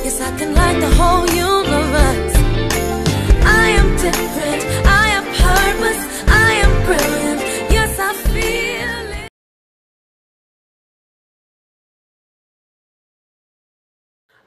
Yes, I can light the whole universe. I am different, I am purpose, I am brilliant. Yes, I feel it.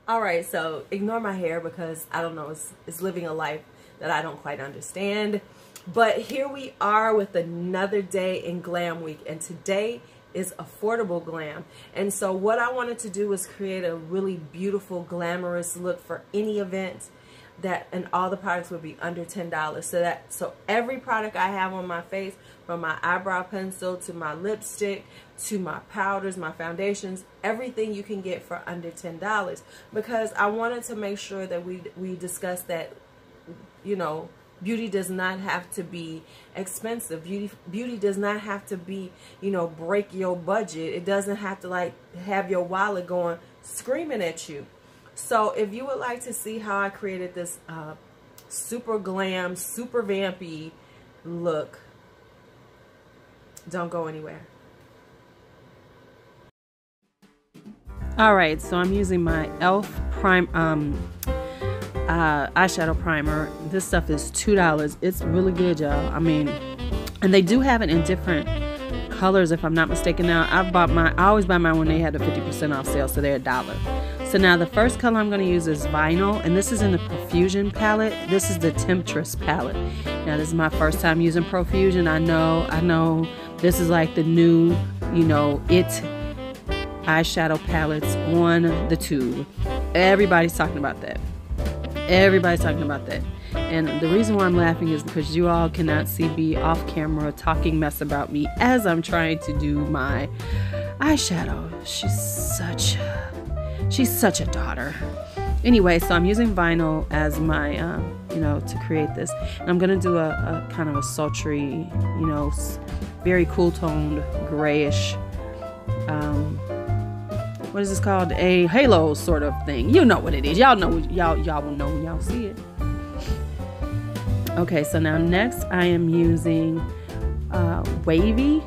Alright, so ignore my hair because I don't know, it's living a life that I don't quite understand. But here we are with another day in Glam Week, and today is affordable glam. And so what I wanted to do was create a really beautiful, glamorous look for any event, and all the products would be under $10. So every product I have on my face, from my eyebrow pencil to my lipstick to my powders, my foundations, everything you can get for under $10, because I wanted to make sure that we discuss that, you know, beauty does not have to be expensive. Beauty does not have to be, you know, break your budget. It doesn't have to like have your wallet going screaming at you. So if you would like to see how I created this super glam, super vampy look, don't go anywhere. Alright, so I'm using my e.l.f. eyeshadow primer. This stuff is $2. It's really good, y'all. I mean, and they do have it in different colors if I'm not mistaken. Now I always buy mine when they had a 50% off sale, so they're $1. So now the first color I'm going to use is Vinyl, and this is in the Profusion palette. This is the Temptress palette. Now this is my first time using Profusion. I know this is like the new, you know, eyeshadow palettes on the tube. Everybody's talking about that. Everybody's talking about that. And the reason why I'm laughing is because you all cannot see me off camera talking mess about me as I'm trying to do my eyeshadow. She's such a daughter. Anyway, so I'm using Vinyl as my, you know, to create this. And I'm going to do a kind of a sultry, you know, very cool toned grayish, what is this called? A halo sort of thing. You know what it is. Y'all know. Y'all will know when y'all see it. Okay, so now next I am using Wavy.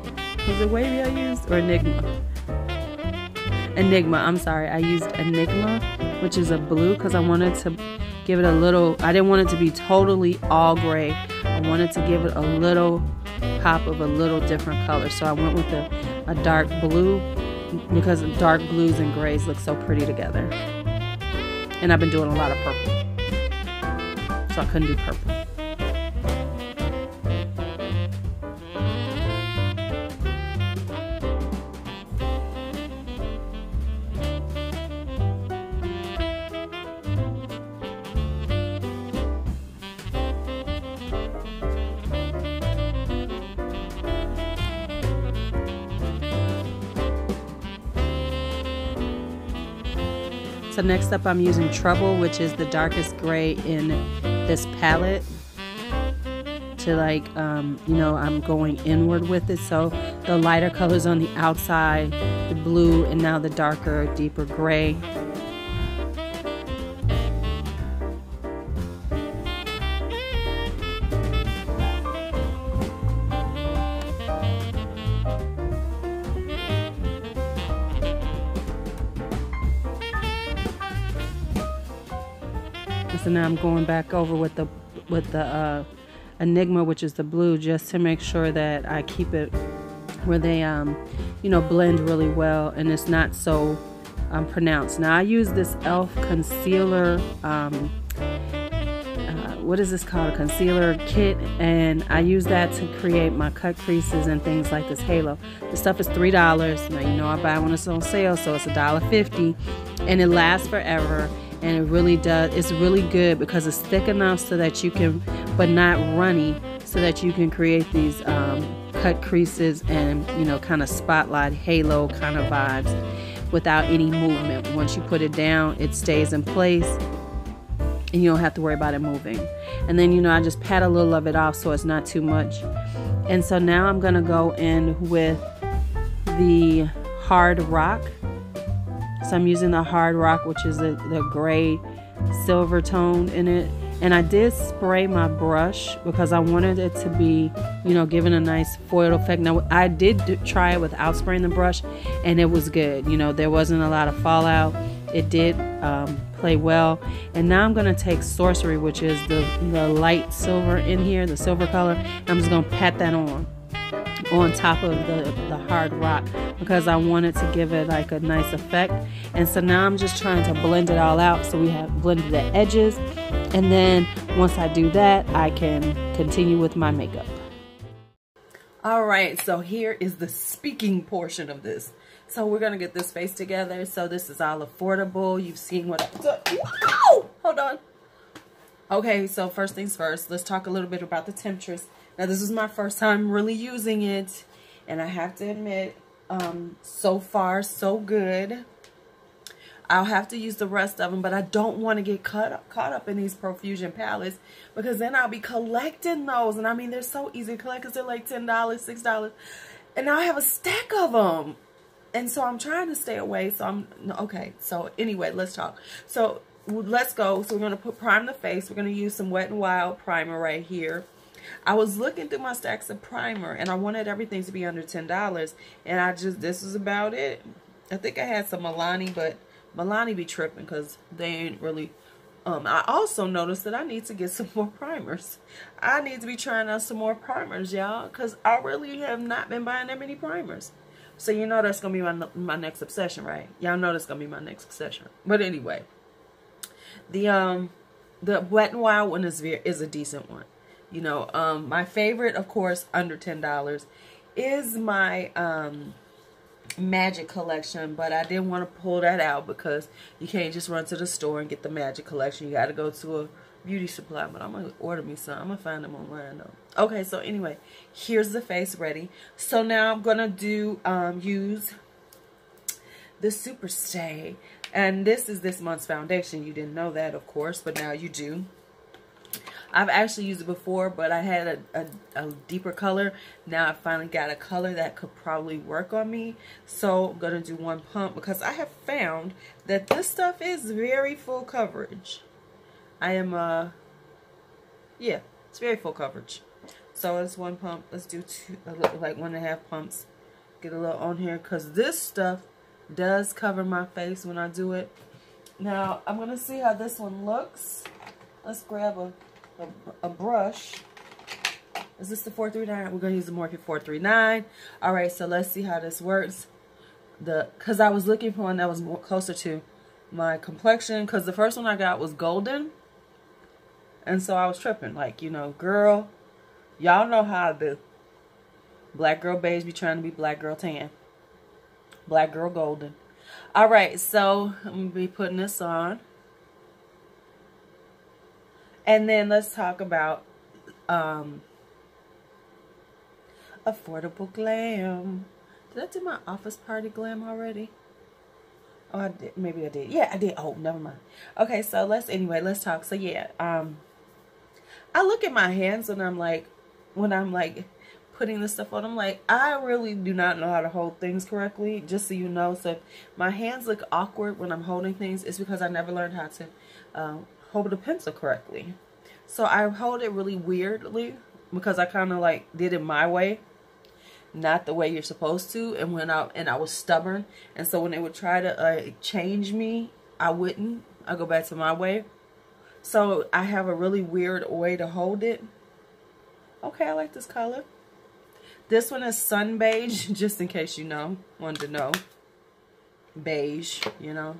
Was it Wavy I used, or Enigma? Enigma. I'm sorry. I used Enigma, which is a blue, because I wanted to give it a little. I didn't want it to be totally all gray. I wanted to give it a little pop of a little different color. So I went with a dark blue, because dark blues and grays look so pretty together. And I've been doing a lot of purple, so I couldn't do purple. So next up I'm using Trouble, which is the darkest gray in this palette, to like, you know, I'm going inward with it. So the lighter colors on the outside, the blue, and now the darker, deeper gray. So now I'm going back over with the Enigma, which is the blue, just to make sure that I keep it where they you know, blend really well and it's not so pronounced. Now I use this e.l.f. concealer, what is this called, a concealer kit, and I use that to create my cut creases and things like this halo. The stuff is $3. Now you know I buy when it's on sale, so it's $1.50, and it lasts forever. And it really does, it's really good because it's thick enough so that you can, but not runny, so that you can create these cut creases and, you know, kind of spotlight halo kind of vibes without any movement. Once you put it down, it stays in place and you don't have to worry about it moving. And then, you know, I just pat a little of it off so it's not too much. And so now I'm gonna go in with the Hard Rock. So I'm using the Hard Rock, which is the gray silver tone in it. And I did spray my brush because I wanted it to be, you know, giving a nice foiled effect. Now, I did try it without spraying the brush, and it was good. You know, there wasn't a lot of fallout. It did play well. And now I'm going to take Sorcery, which is the light silver in here, the silver color. I'm just going to pat that on top of the hard rock because I wanted to give it like a nice effect. And so now I'm just trying to blend it all out, so we have blended the edges, and then once I do that, I can continue with my makeup. All right, so here is the speaking portion of this. So we're gonna get this face together. So this is all affordable. You've seen what I've done. Wow! Hold on. Okay, so first things first, let's talk a little bit about the Temptress. Now, this is my first time really using it, and I have to admit, so far, so good. I'll have to use the rest of them, but I don't want to get caught up in these Profusion palettes, because then I'll be collecting those. And I mean, they're so easy to collect because they're like $10, $6, and now I have a stack of them. And so I'm trying to stay away. So okay. So anyway, let's talk. So let's go. So we're going to prime the face. We're going to use some WetNWild Primer right here. I was looking through my stacks of primer, and I wanted everything to be under $10, and this is about it. I think I had some Milani, but Milani be tripping because they ain't really, I also noticed that I need to get some more primers. I need to be trying out some more primers, y'all, because I really have not been buying that many primers. So you know that's going to be my next obsession, right? Y'all know that's going to be my next obsession. But anyway, the WetNWild one is a decent one. You know, my favorite, of course, under $10 is my Magic collection, but I didn't want to pull that out because you can't just run to the store and get the Magic collection. You got to go to a beauty supply, but I'm going to order me some. I'm going to find them online, though. Okay, so anyway, here's the face ready. So now I'm going to do, use the Super Stay. And this is this month's foundation. You didn't know that, of course, but now you do. I've actually used it before, but I had a deeper color. Now I finally got a color that could probably work on me. So I'm going to do one pump because I have found that this stuff is very full coverage. I am, yeah, it's very full coverage. So it's one pump. Let's do like 1.5 pumps. Get a little on here because this stuff does cover my face when I do it. Now I'm going to see how this one looks. Let's grab a brush. Is this the 439? We're going to use the Morphe 439. Alright, so let's see how this works. Because I was looking for one that was more closer to my complexion, because the first one I got was golden. And so I was tripping. Like, you know, girl, y'all know how I do. Black girl beige be trying to be black girl tan. Black girl golden. Alright, so I'm going to be putting this on. And then let's talk about affordable glam. Did I do my office party glam already? Oh, I did. Maybe I did. Yeah, I did. Oh, never mind. Okay, so let's talk. So yeah, I look at my hands and I'm like, when I'm like putting this stuff on, I'm like, I really do not know how to hold things correctly, just so you know. So if my hands look awkward when I'm holding things, it's because I never learned how to hold a pencil correctly. So I hold it really weirdly because I kind of like did it my way, not the way you're supposed to. And when I was stubborn, and so when they would try to change me, I wouldn't. I go back to my way. So I have a really weird way to hold it. Okay, I like this color. This one is Sun Beige, just in case you wanted to know. Beige, you know.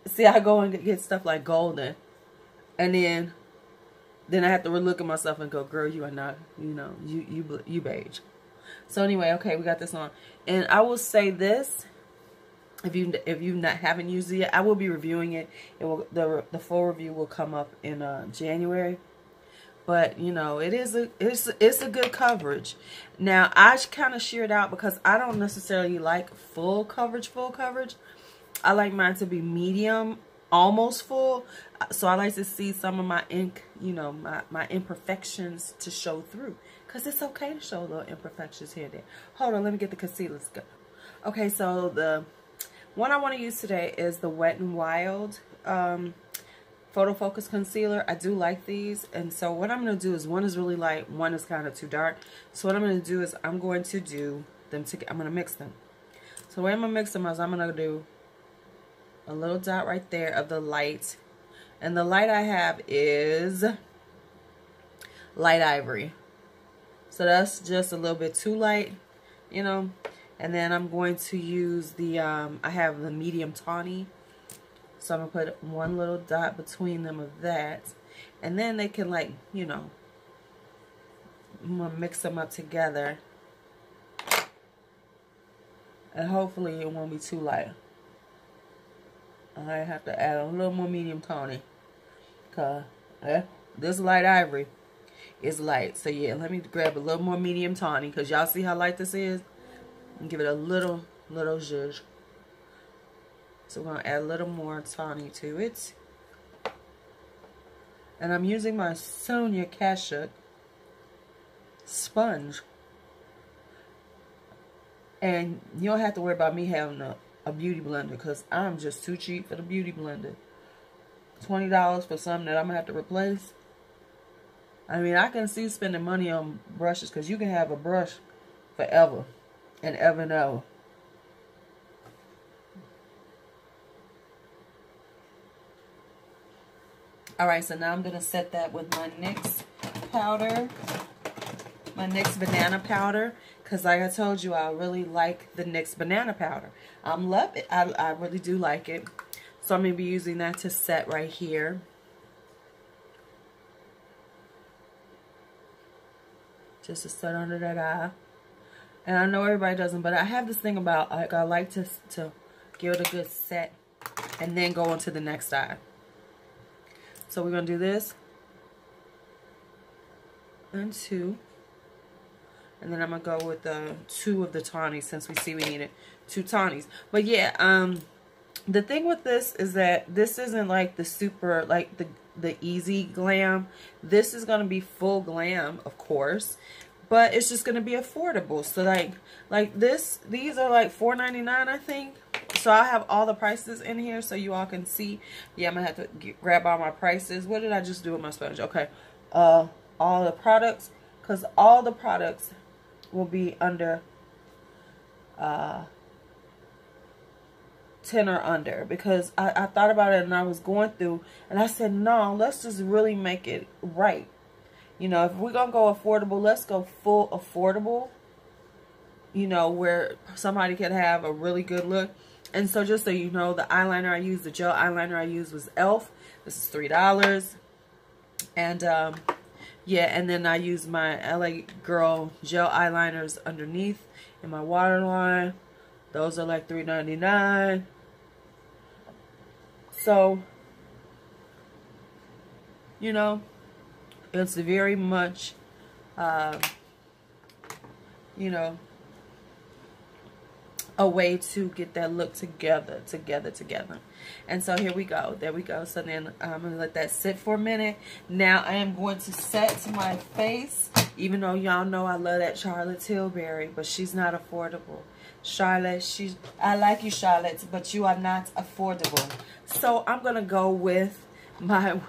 See, I go and get stuff like golden, and then I have to look at myself and go, girl, you are not, you know, you beige. So anyway, okay, we got this on, and I will say this: if you haven't used it yet, I will be reviewing it. The full review will come up in January. But you know, it's a good coverage. Now I kind of sheared out because I don't necessarily like full coverage. I like mine to be medium, almost full. So I like to see some of my ink, you know, my imperfections to show through. Because it's okay to show little imperfections here and there. Hold on, let me get the concealers go. Okay, so the one I want to use today is the WetNWild Photo Focus Concealer. I do like these. And so what I'm going to do is, one is really light, one is kind of too dark. So what I'm going to do is I'm going to do them together. I'm going to mix them. So the way I'm going to mix them is I'm going to do a little dot right there of the light. And the light I have is light ivory. So that's just a little bit too light, you know. And then I'm going to use the, I have the medium tawny. So I'm going to put one little dot between them of that. And then they can, like, you know, I'm going to mix them up together. And hopefully it won't be too light. I have to add a little more medium tawny. Because this light ivory is light. So yeah, let me grab a little more medium tawny. Because y'all see how light this is? And give it a little zhuzh. So we're going to add a little more tawny to it. And I'm using my Sonia Kashuk sponge. And you don't have to worry about me having a beauty blender, because I'm just too cheap for the beauty blender. $20 for something that I'm going to have to replace. I mean, I can see spending money on brushes, because you can have a brush forever and ever and ever. Alright, so now I'm going to set that with my NYX powder. My NYX banana powder. Because like I told you, I really like the NYX banana powder. I love it. I really do like it. So I'm going to be using that to set right here. Just to set under that eye. And I know everybody doesn't, but I have this thing about, like, I like to give it a good set and then go on to the next eye. So we're going to do this. And two. And then I'm going to go with two of the tawnies, since we see we needed 2 tawnies. But yeah, the thing with this is that this isn't like the super, like the easy glam. This is going to be full glam, of course. But it's just going to be affordable. So like this, these are like $4.99, I think. So I have all the prices in here so you all can see. Yeah, I'm going to have to grab all my prices. What did I just do with my sponge? Okay. All the products. Because all the products will be under 10 or under. Because I thought about it and I was going through. And I said, no, let's just really make it right. You know, if we're going to go affordable, let's go full affordable. You know, where somebody can have a really good look. And so just so you know, the eyeliner I used, the gel eyeliner I used was e.l.f. This is $3. And, yeah, and then I used my LA Girl gel eyeliners underneath in my waterline. Those are like $3.99. So, you know, it's very much, you know, a way to get that look together. And so here we go. There we go. So then I'm going to let that sit for a minute. Now I am going to set my face. Even though y'all know I love that Charlotte Tilbury, but she's not affordable. Charlotte, I like you, Charlotte, but you are not affordable. So I'm going to go with my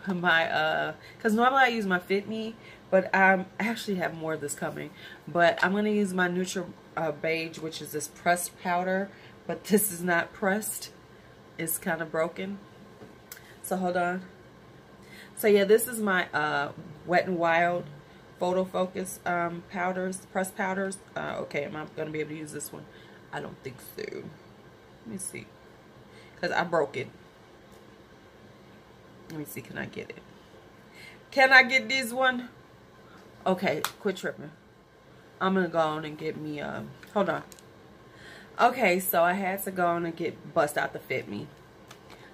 because normally I use my Fit Me, but I actually have more of this coming. But I'm going to use my Neutral Beige, which is this pressed powder, but this is not pressed. It's kind of broken. So hold on. So yeah, this is my WetNWild Photo Focus powders, pressed powders. Okay, am I going to be able to use this one? I don't think so. Let me see. Because I broke it. Let me see, can I get it? Can I get this one? Okay, quit tripping. I'm going to go on and get me, hold on. Okay, so I had to go on and bust out the Fit Me.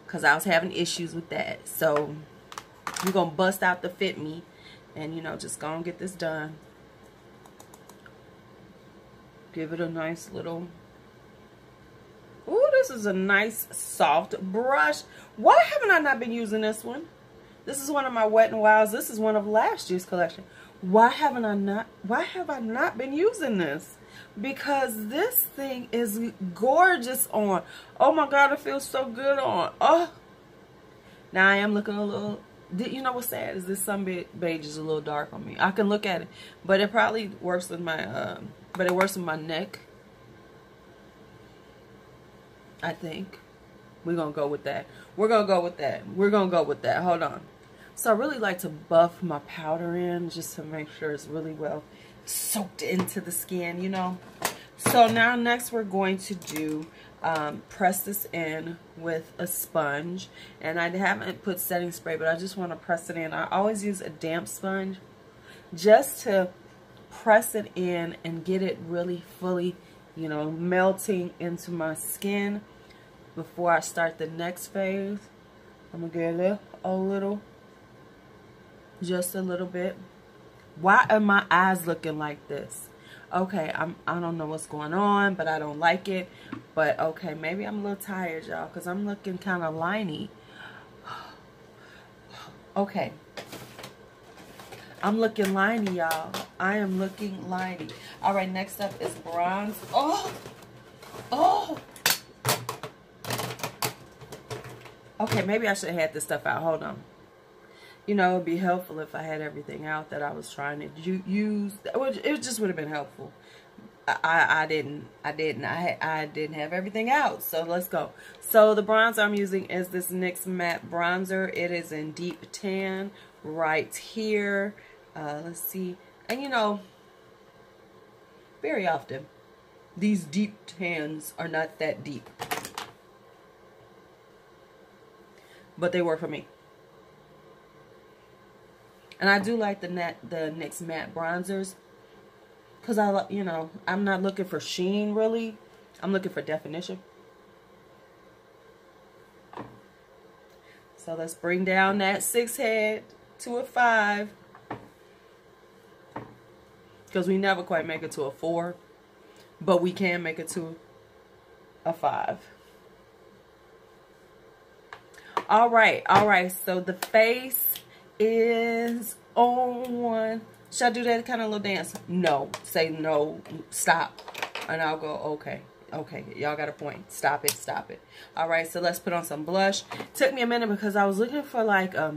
Because I was having issues with that. So, we're going to bust out the Fit Me. And, you know, just go and get this done. Give it a nice little... Ooh, this is a nice soft brush. Why haven't I not been using this one? This is one of my Wet n Wilds. This is one of last year's collection. Why have I not been using this? Because this thing is gorgeous on. Oh my God, it feels so good on. Oh. Now I am looking a little, you know what's sad is this some beige is a little dark on me. I can look at it, but it probably works with my, but it works with my neck. I think. We're going to go with that. We're going to go with that. We're going to go with that. Hold on. So I really like to buff my powder in just to make sure it's really well soaked into the skin, you know. So now next we're going to do press this in with a sponge. And I haven't put setting spray, but I just want to press it in. I always use a damp sponge just to press it in and get it really fully, you know, melting into my skin before I start the next phase. I'm going to get a little, just a little bit. Why are my eyes looking like this? Okay, I don't know what's going on, but I don't like it. But okay, maybe I'm a little tired, y'all, because I'm looking kind of liney. Okay. I'm looking liney, y'all. I am looking liney. All right, next up is bronze. Oh. Okay, maybe I should have had this stuff out. Hold on. You know, it would be helpful if I had everything out that I was trying to use. It just would have been helpful. I didn't have everything out. So let's go. So the bronzer I'm using is this NYX matte bronzer. It is in deep tan right here. Let's see. And you know, very often these deep tans are not that deep, but they work for me. And I do like the NYX matte bronzers because you know, I'm not looking for sheen really. I'm looking for definition. So let's bring down that 6 head to a 5 because we never quite make it to a 4, but we can make it to a 5. All right. So the face is on. Should I do that kind of little dance? No. Say no. Stop. And I'll go, okay. Okay. Y'all got a point. Stop it. All right. So let's put on some blush. Took me a minute because I was looking for like a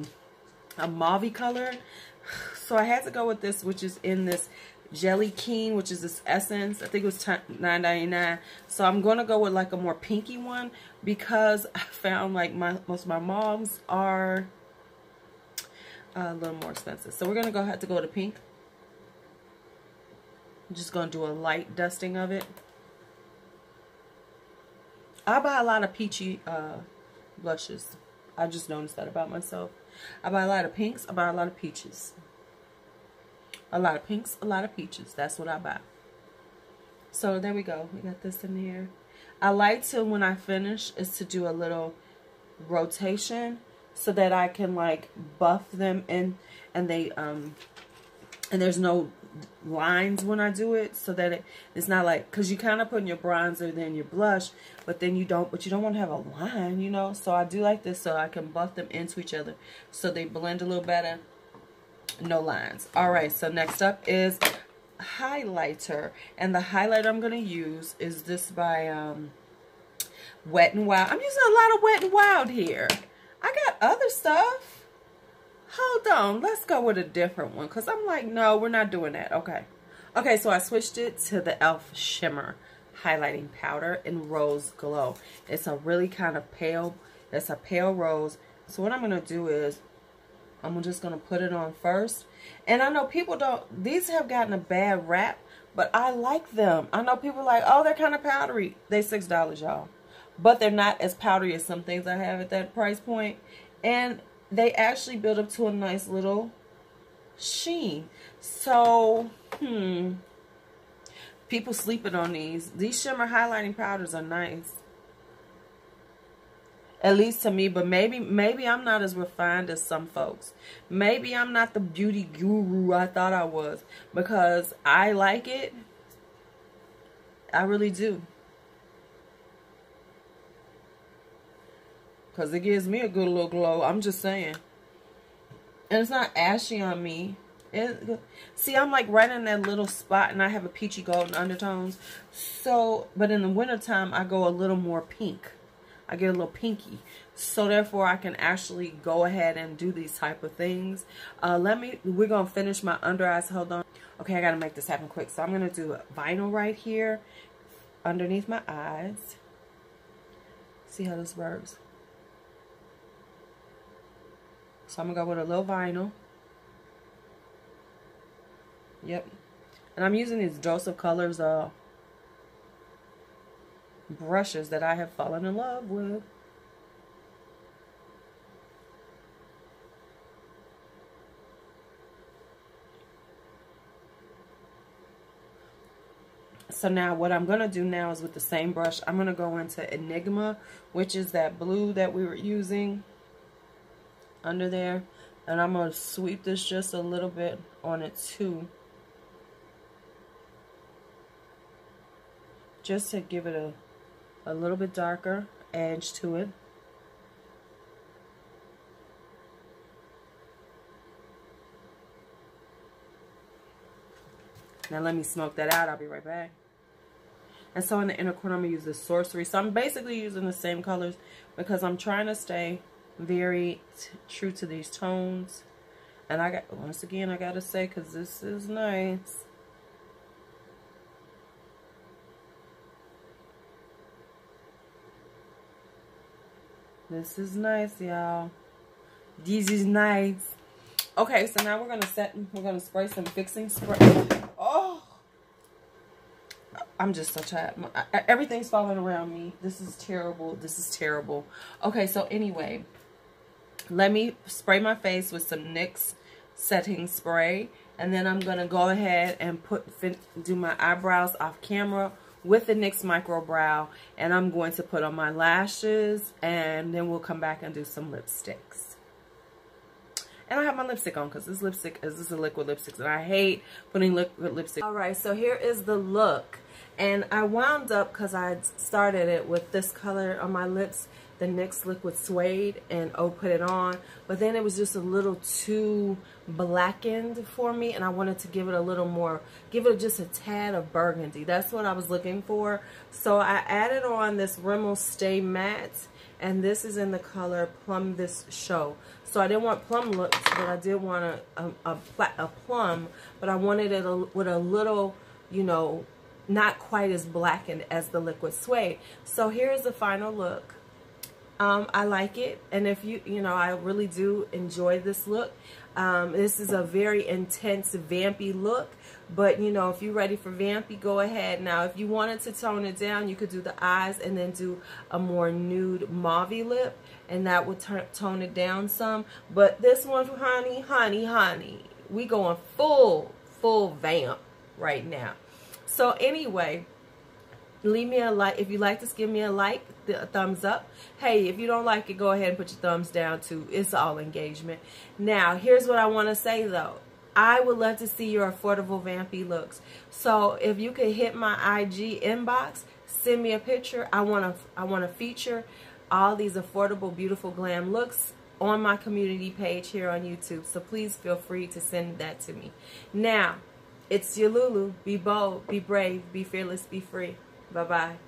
mauve color. So I had to go with this, which is in this Jelly Keen, which is this essence. I think it was $9.99. So I'm going to go with like a more pinky one because I found like most of my mauves are a little more expensive. So we're going to have to go to pink. I'm just going to do a light dusting of it. I buy a lot of peachy blushes. I just noticed that about myself. I buy a lot of pinks. I buy a lot of peaches. A lot of pinks, a lot of peaches. That's what I buy. So there we go. We got this in here. I like to, when I finish, is to do a little rotation so that I can like buff them in, and they and there's no lines when I do it, so that it's not like, because you kind of put in your bronzer then your blush, but then you don't want to have a line, you know. So I do like this so I can buff them into each other so they blend a little better. No lines. All right, so next up is highlighter, and the highlighter I'm going to use is this by WetNWild. I'm using a lot of WetNWild here. I got other stuff. Hold on, let's go with a different one because I'm like, no, we're not doing that. Okay, so I switched it to the e.l.f. Shimmer highlighting powder in Rose Glow. It's a really kind of pale, it's a pale rose. So what I'm going to do is I'm just going to put it on first. And I know people don't, these have gotten a bad rap, but I like them. I know people are like, oh, they're kind of powdery. They $6, y'all. But they're not as powdery as some things I have at that price point. And they actually build up to a nice little sheen. So, people sleeping on these. These shimmer highlighting powders are nice. At least to me, but maybe I'm not as refined as some folks. Maybe I'm not the beauty guru I thought I was, because I like it. I really do. Because it gives me a good little glow. I'm just saying. And it's not ashy on me. See, I'm like right in that little spot, and I have a peachy golden undertones. So, but in the wintertime, I go a little more pink. I get a little pinky. So therefore I can actually go ahead and do these type of things. We're going to finish my under eyes. Hold on. Okay, I got to make this happen quick. So I'm going to do vinyl right here underneath my eyes. See how this works. So I'm gonna go with a little vinyl. Yep. And I'm using these Joseph Colors brushes that I have fallen in love with. So now what I'm going to do now is with the same brush, I'm going to go into Enigma, which is that blue that we were using under there. And I'm going to sweep this just a little bit on it too. Just to give it a little bit darker edge to it. Now let me smoke that out. I'll be right back. And so in the inner corner, I'm going to use this Sorcery. So I'm basically using the same colors because I'm trying to stay very true to these tones. And I got, once again, I got to say, because this is nice. This is nice, y'all. This is nice. Okay, so now we're gonna spray some fixing spray. Oh, I'm just so tired. Everything's falling around me. This is terrible. This is terrible. Okay, so anyway, let me spray my face with some NYX setting spray, and then I'm gonna go ahead and do my eyebrows off camera with the NYX Microbrow, and I'm going to put on my lashes, and then we'll come back and do some lipsticks. And I have my lipstick on because this lipstick is a liquid lipstick, and I hate putting liquid lipstick. All right, so here is the look, and I wound up because I started it with this color on my lips, the NYX Liquid Suede, and put it on, but then it was just a little too blackened for me, and I wanted to give it a little more, give it just a tad of burgundy. That's what I was looking for. So I added on this Rimmel Stay Matte, and this is in the color Plum This Show. So I didn't want plum looks, but I did want a plum, but I wanted it with a little, you know, not quite as blackened as the Liquid Suede. So here's the final look. I like it, and if you know, I really do enjoy this look. This is a very intense, vampy look, but you know, if you're ready for vampy, go ahead. Now, if you wanted to tone it down, you could do the eyes and then do a more nude mauvey lip, and that would tone it down some. But this one, honey, we going full vamp right now. So anyway, leave me a like. If you like this, give me a like, a thumbs up. Hey, if you don't like it, go ahead and put your thumbs down too. It's all engagement. Now, here's what I want to say though. I would love to see your affordable vampy looks. So if you could hit my IG inbox, send me a picture. I want to feature all these affordable, beautiful glam looks on my community page here on YouTube. So please feel free to send that to me. Now, it's your Lulu. Be bold, be brave, be fearless, be free. Bye-bye.